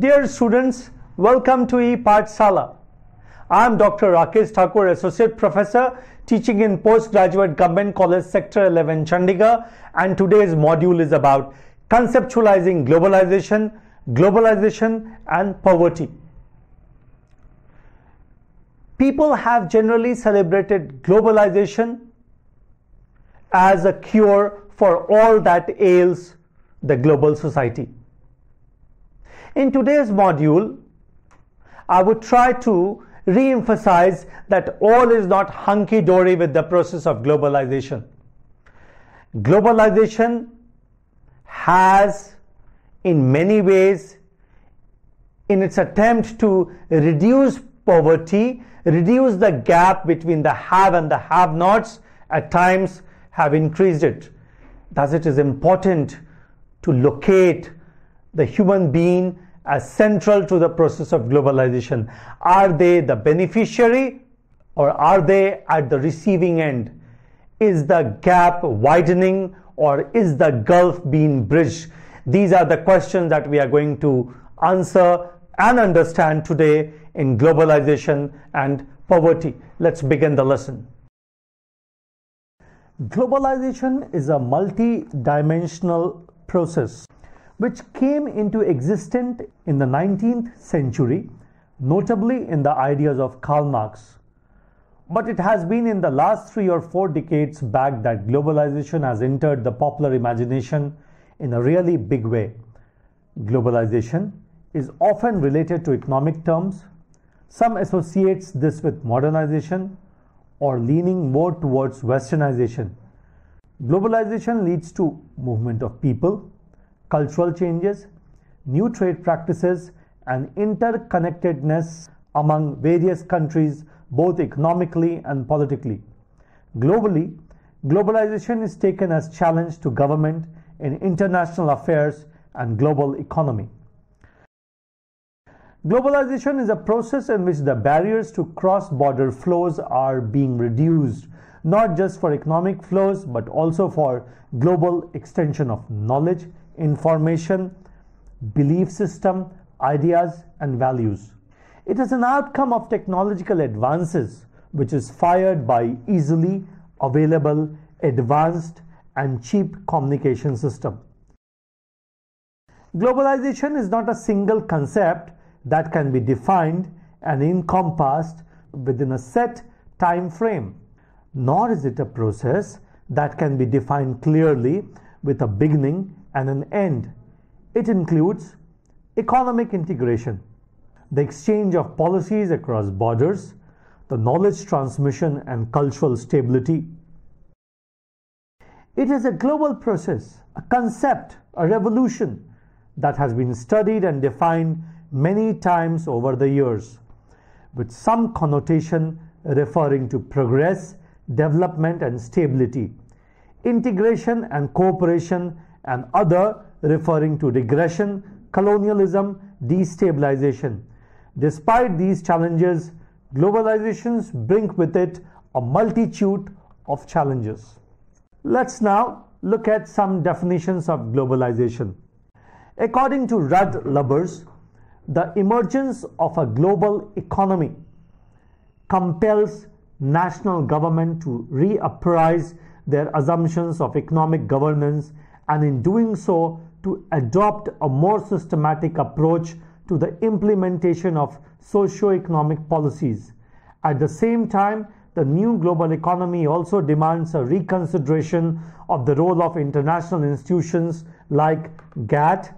Dear students, welcome to e-Pathshala. I am Dr. Rakesh Thakur, Associate Professor, teaching in Postgraduate Government College Sector 11, Chandigarh, and today's module is about conceptualizing globalization, globalization and poverty. People have generally celebrated globalization as a cure for all that ails the global society. In today's module, I would try to re-emphasize that all is not hunky-dory with the process of globalization. Globalization has, in many ways, in its attempt to reduce poverty, reduce the gap between the have and the have-nots, at times have increased it. Thus, it is important to locate the human being as central to the process of globalization. Are they the beneficiary or are they at the receiving end? Is the gap widening or is the gulf being bridged? These are the questions that we are going to answer and understand today in globalization and poverty. Let's begin the lesson. Globalization is a multi-dimensional process which came into existence in the 19th century, notably in the ideas of Karl Marx. But it has been in the last 3 or 4 decades back that globalization has entered the popular imagination in a really big way. Globalization is often related to economic terms. Some associates this with modernization or leaning more towards westernization. Globalization leads to movement of people, cultural changes, new trade practices, and interconnectedness among various countries, both economically and politically. Globally, globalization is taken as challenge to government in international affairs and global economy. Globalization is a process in which the barriers to cross-border flows are being reduced, not just for economic flows, but also for global extension of knowledge, information, belief system, ideas, and values. It is an outcome of technological advances which is fired by easily available, advanced, and cheap communication system. Globalization is not a single concept that can be defined and encompassed within a set time frame, nor is it a process that can be defined clearly with a beginning and an end. It includes economic integration, the exchange of policies across borders, the knowledge transmission and cultural stability. It is a global process, a concept, a revolution that has been studied and defined many times over the years, with some connotation referring to progress, development and stability, integration and cooperation, and other referring to regression, colonialism, destabilization. Despite these challenges, globalizations bring with it a multitude of challenges. Let's now look at some definitions of globalization. According to Rudd Lubbers, the emergence of a global economy compels national government to reappraise their assumptions of economic governance, and in doing so to adopt a more systematic approach to the implementation of socio-economic policies. At the same time, the new global economy also demands a reconsideration of the role of international institutions like GATT,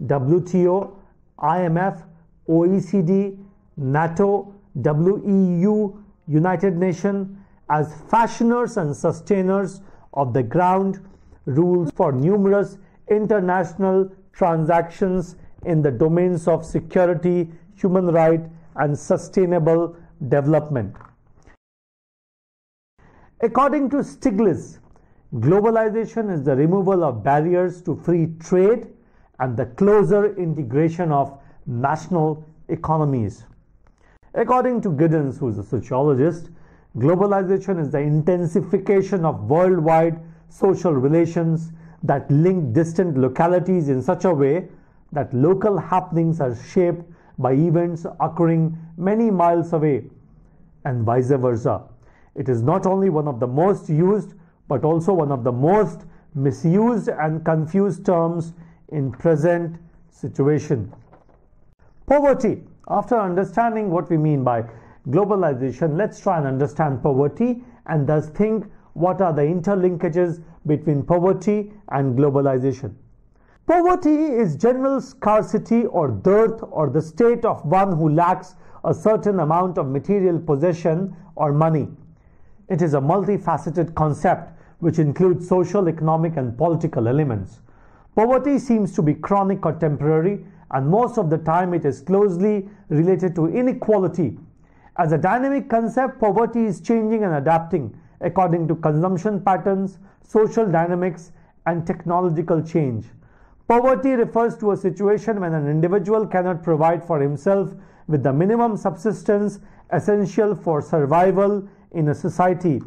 WTO, IMF, OECD, NATO, WEU, United Nations as fashioners and sustainers of the ground rules for numerous international transactions in the domains of security, human rights, and sustainable development. According to Stiglitz, globalization is the removal of barriers to free trade and the closer integration of national economies. According to Giddens, who is a sociologist, globalization is the intensification of worldwide social relations that link distant localities in such a way that local happenings are shaped by events occurring many miles away, and vice versa. It is not only one of the most used but also one of the most misused and confused terms in present situation. Poverty. After understanding what we mean by globalization, let's try and understand poverty and thus think what are the interlinkages between poverty and globalization. Poverty is general scarcity or dearth or the state of one who lacks a certain amount of material possession or money. It is a multifaceted concept which includes social, economic and political elements. Poverty seems to be chronic or temporary, and most of the time it is closely related to inequality. As a dynamic concept, poverty is changing and adapting according to consumption patterns, social dynamics and technological change. Poverty refers to a situation when an individual cannot provide for himself with the minimum subsistence essential for survival in a society.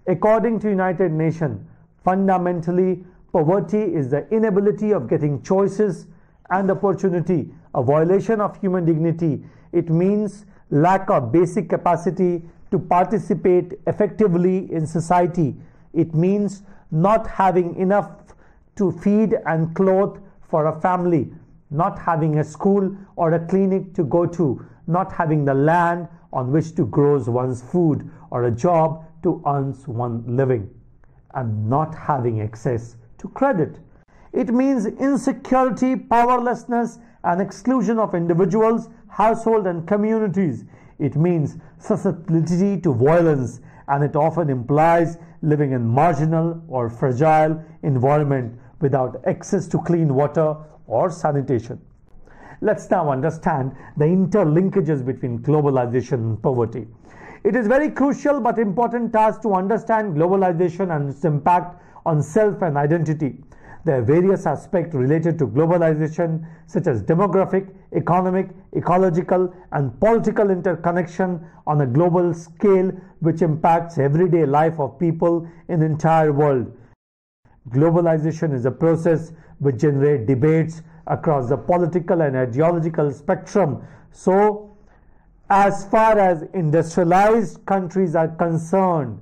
According to United Nations, fundamentally, poverty is the inability of getting choices and opportunity, a violation of human dignity. It means lack of basic capacity to participate effectively in society. It means not having enough to feed and clothe for a family, not having a school or a clinic to go to, not having the land on which to grow one's food or a job to earn one's living, and not having access to credit. It means insecurity, powerlessness, and exclusion of individuals, households, and communities. It means susceptibility to violence, and it often implies living in marginal or fragile environment without access to clean water or sanitation. Let's now understand the interlinkages between globalization and poverty. It is very crucial but important task to understand globalization and its impact on self and identity. There are various aspects related to globalization such as demographic, economic, ecological and political interconnection on a global scale which impacts everyday life of people in the entire world. Globalization is a process which generates debates across the political and ideological spectrum. So, as far as industrialized countries are concerned,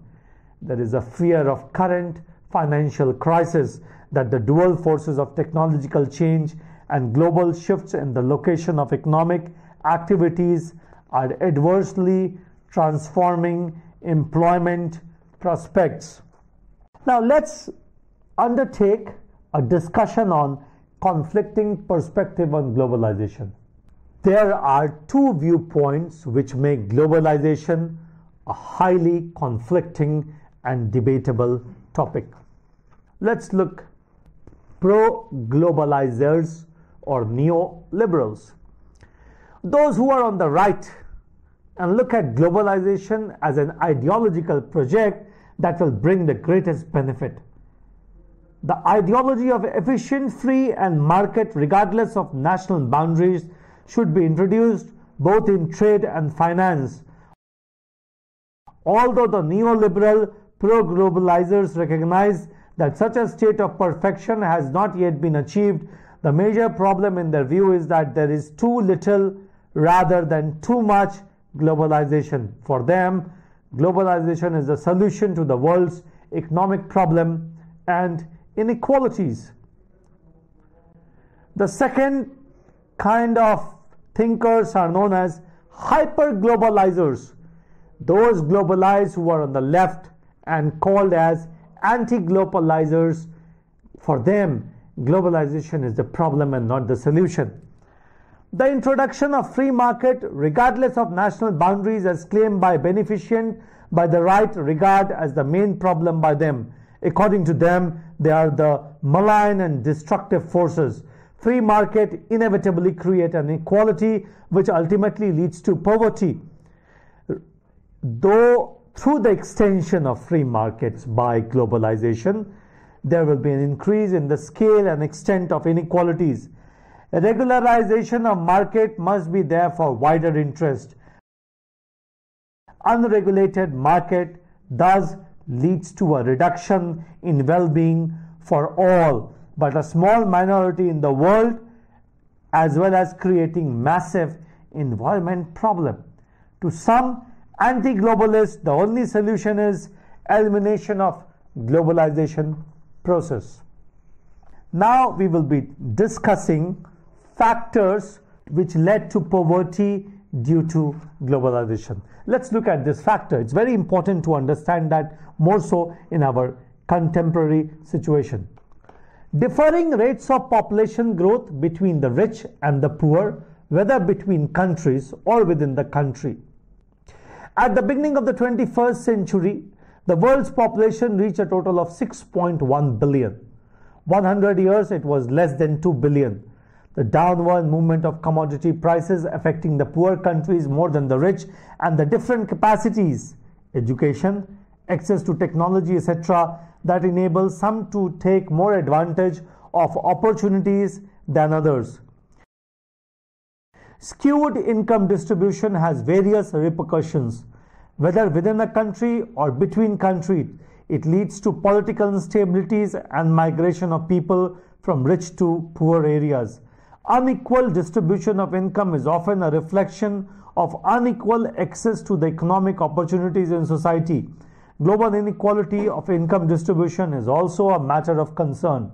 there is a fear of current financial crisis that the dual forces of technological change and global shifts in the location of economic activities are adversely transforming employment prospects. Now let's undertake a discussion on conflicting perspective on globalization. There are two viewpoints which make globalization a highly conflicting and debatable topic. Let's look pro-globalizers or neoliberals. Those who are on the right and look at globalization as an ideological project that will bring the greatest benefit. The ideology of efficient, free and market regardless of national boundaries should be introduced both in trade and finance. Although the neoliberal pro-globalizers recognize that such a state of perfection has not yet been achieved, the major problem in their view is that there is too little rather than too much globalization. For them, globalization is the solution to the world's economic problem and inequalities. The second kind of thinkers are known as hyper-globalizers. Those globalized who are on the left and called as anti-globalizers. For them, globalization is the problem and not the solution. The introduction of free market regardless of national boundaries as claimed by beneficent by the right regard as the main problem by them. According to them, they are the malign and destructive forces. Free market inevitably create an inequality which ultimately leads to poverty. Though through the extension of free markets by globalization, there will be an increase in the scale and extent of inequalities. A regularization of market must be there for wider interest. Unregulated market thus leads to a reduction in well-being for all, but a small minority in the world as well as creating massive environment problem. To some anti-globalists, the only solution is elimination of globalization process. Now we will be discussing factors which led to poverty due to globalization. Let's look at this factor. It's very important to understand that more so in our contemporary situation. Differing rates of population growth between the rich and the poor, whether between countries or within the country. At the beginning of the 21st century, the world's population reached a total of 6.1 billion. 100 years, it was less than 2 billion. The downward movement of commodity prices affecting the poor countries more than the rich, and the different capacities, education, access to technology, etc., that enable some to take more advantage of opportunities than others. Skewed income distribution has various repercussions. Whether within a country or between countries, it leads to political instabilities and migration of people from rich to poor areas. Unequal distribution of income is often a reflection of unequal access to the economic opportunities in society. Global inequality of income distribution is also a matter of concern.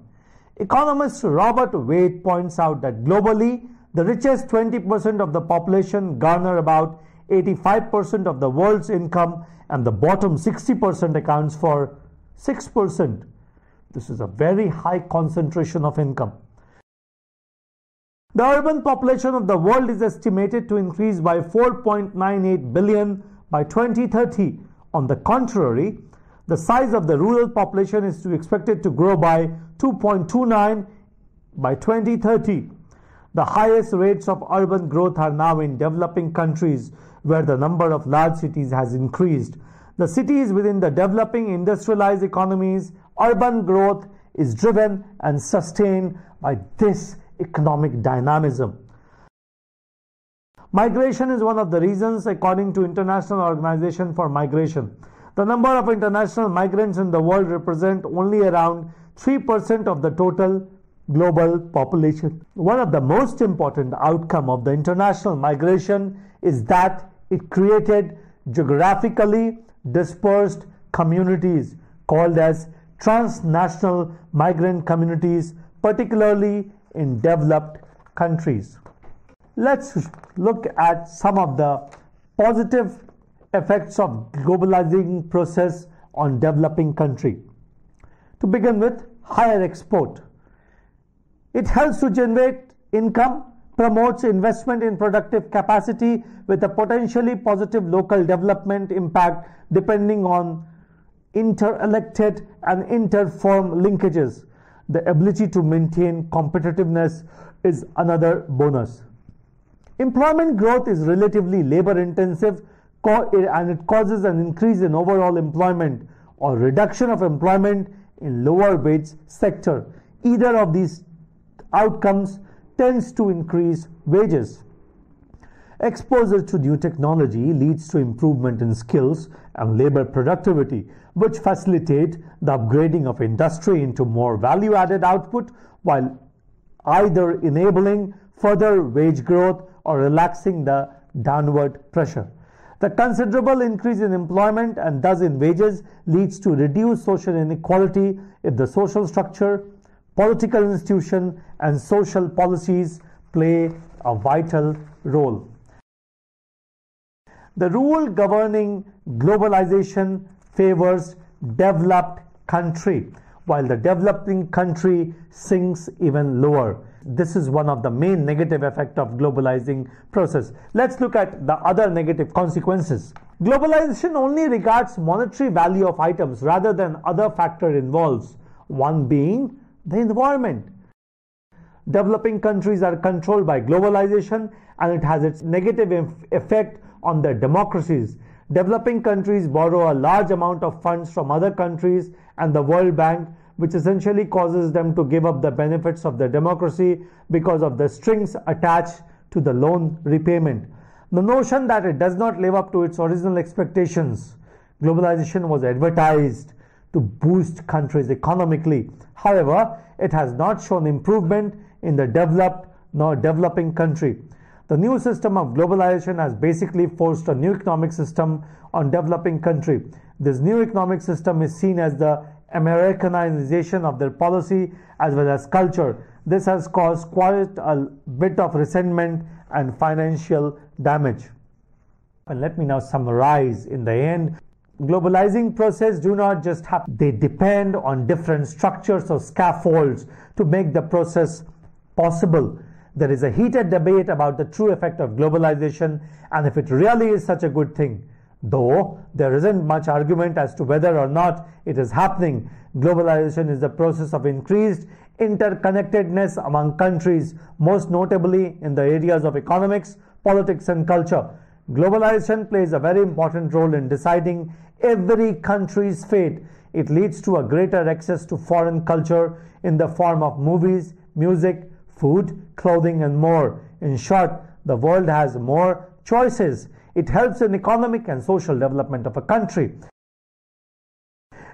Economist Robert Wade points out that globally, the richest 20% of the population garner about 85% of the world's income, and the bottom 60% accounts for 6%. This is a very high concentration of income. The urban population of the world is estimated to increase by 4.98 billion by 2030. On the contrary, the size of the rural population is expected to grow by 2.29 by 2030. The highest rates of urban growth are now in developing countries, where the number of large cities has increased. The cities within the developing industrialized economies, urban growth is driven and sustained by this economic dynamism. Migration is one of the reasons, according to International Organization for Migration. The number of international migrants in the world represent only around 3% of the total global population. One of the most important outcomes of the international migration is that it created geographically dispersed communities called as transnational migrant communities, particularly in developed countries. Let's look at some of the positive effects of globalizing process on developing country. To begin with, higher export. It helps to generate income, promotes investment in productive capacity with a potentially positive local development impact depending on inter-elected and inter-firm linkages. The ability to maintain competitiveness is another bonus. Employment growth is relatively labor-intensive and it causes an increase in overall employment or reduction of employment in lower wage sector. Either of these outcomes tends to increase wages. Exposure to new technology leads to improvement in skills and labor productivity, which facilitate the upgrading of industry into more value-added output while either enabling further wage growth or relaxing the downward pressure. The considerable increase in employment and thus in wages leads to reduced social inequality if the social structure, political institution, and social policies play a vital role. The rule governing globalization favors developed country, while the developing country sinks even lower. This is one of the main negative effects of globalizing process. Let's look at the other negative consequences. Globalization only regards monetary value of items rather than other factors involved, one being the environment. Developing countries are controlled by globalization and it has its negative effect on their democracies. Developing countries borrow a large amount of funds from other countries and the World Bank, which essentially causes them to give up the benefits of their democracy because of the strings attached to the loan repayment. The notion that it does not live up to its original expectations. Globalization was advertised to boost countries economically. However, it has not shown improvement in the developed nor developing country. The new system of globalization has basically forced a new economic system on developing country. This new economic system is seen as the Americanization of their policy as well as culture. This has caused quite a bit of resentment and financial damage. And let me now summarize in the end. Globalizing process do not just happen. They depend on different structures or scaffolds to make the process possible. There is a heated debate about the true effect of globalization and if it really is such a good thing. Though there isn't much argument as to whether or not it is happening. Globalization is the process of increased interconnectedness among countries, most notably in the areas of economics, politics and culture. Globalization plays a very important role in deciding every country's fate. It leads to a greater access to foreign culture in the form of movies, music, food, clothing and more. In short, the world has more choices. It helps in economic and social development of a country.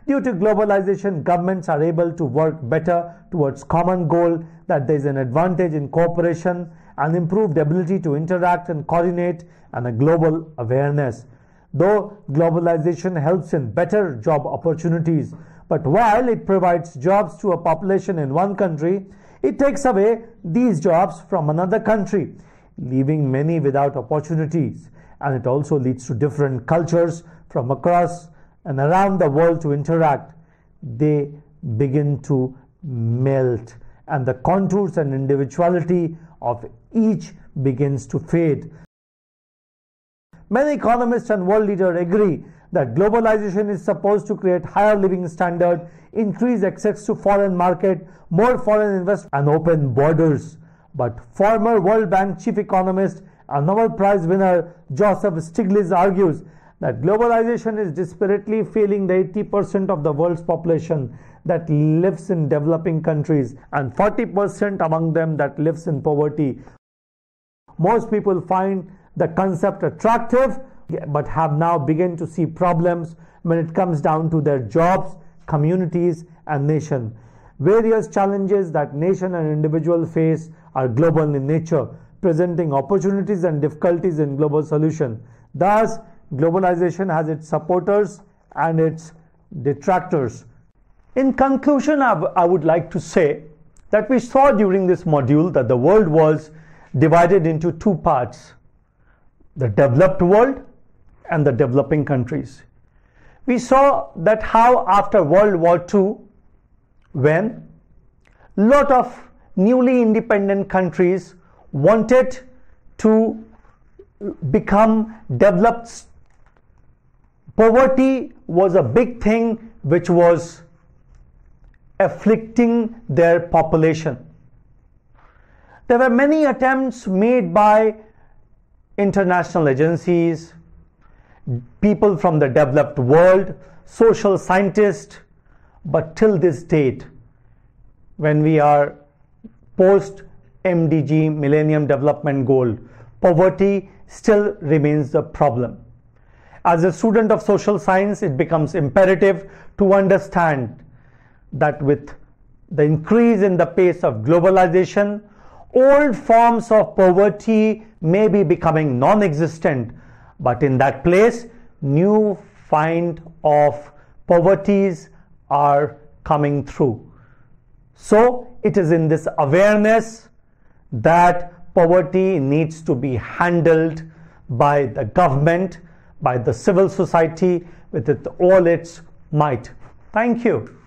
Due to globalization, governments are able to work better towards common goal, that there is an advantage in cooperation and improved ability to interact and coordinate and a global awareness. Though globalization helps in better job opportunities, but while it provides jobs to a population in one country, it takes away these jobs from another country, leaving many without opportunities. And it also leads to different cultures from across and around the world to interact. They begin to melt and the contours and individuality of each begins to fade. Many economists and world leaders agree that globalization is supposed to create higher living standard, increase access to foreign market, more foreign investment and open borders. But former World Bank chief economist and Nobel Prize winner Joseph Stiglitz argues that globalization is desperately failing the 80% of the world's population that lives in developing countries and 40% among them that lives in poverty. Most people find the concept attractive but have now begun to see problems when it comes down to their jobs, communities and nation. Various challenges that nation and individual face are global in nature, presenting opportunities and difficulties in global solution. Thus, globalization has its supporters and its detractors. In conclusion, I would like to say that we saw during this module that the world was divided into two parts, the developed world and the developing countries. We saw that how after World War II, when a lot of newly independent countries wanted to become developed, poverty was a big thing which was afflicting their population. There were many attempts made by international agencies, people from the developed world, social scientists, but till this date, when we are post MDG, Millennium Development Goal, poverty still remains the problem. As a student of social science, it becomes imperative to understand that with the increase in the pace of globalization, old forms of poverty may be becoming non-existent, but in that place, new kind of poverties are coming through. So it is in this awareness that poverty needs to be handled by the government, by the civil society with all its might. Thank you.